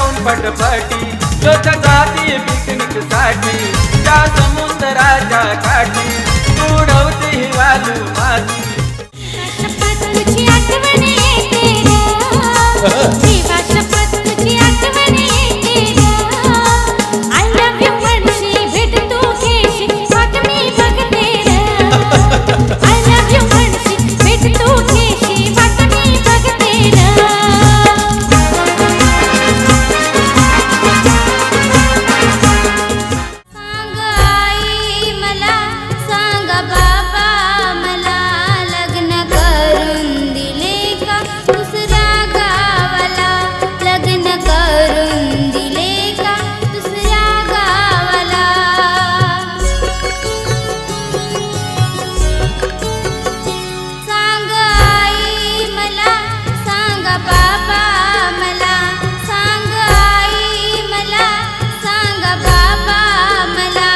जाऊन पटपटी लोक जाती पिकनिक साठी त्या समुद्राच्या काठी उडवते ही वालू माती तुझी आठवण येते देवा शपथ तुझी आठवण येते आय लव्ह यू म्हणशी भेट तू घेशी वाट मी बघते आय लव्ह यू म्हणशी भेट तू घेशी वाट मी बघते सांग आई मला सांग बाबा मला लग्न करून दिले का दुसऱ्या गावाला लग्न करून दिले का दुसऱ्या गावाला सांग आई मला सांग बाबा मला सांग आई मला सांग बाबा मला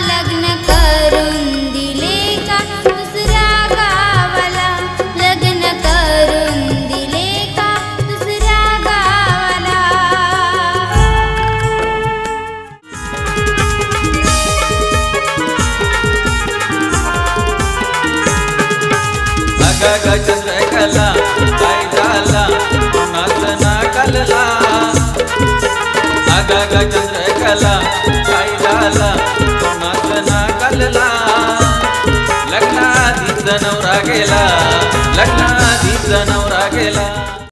लग्न करून दिले का दुसऱ्या गावाला लग्न करून दिले का दुसऱ्या गावाला अगं चंद्रकला काय झाला कोणाचं ना कलला अगं चंद्रकला काय झाला कोणाचं ना कलला लग्नाआधीच नवरा गेला लग्नाआधीच नवरा गेला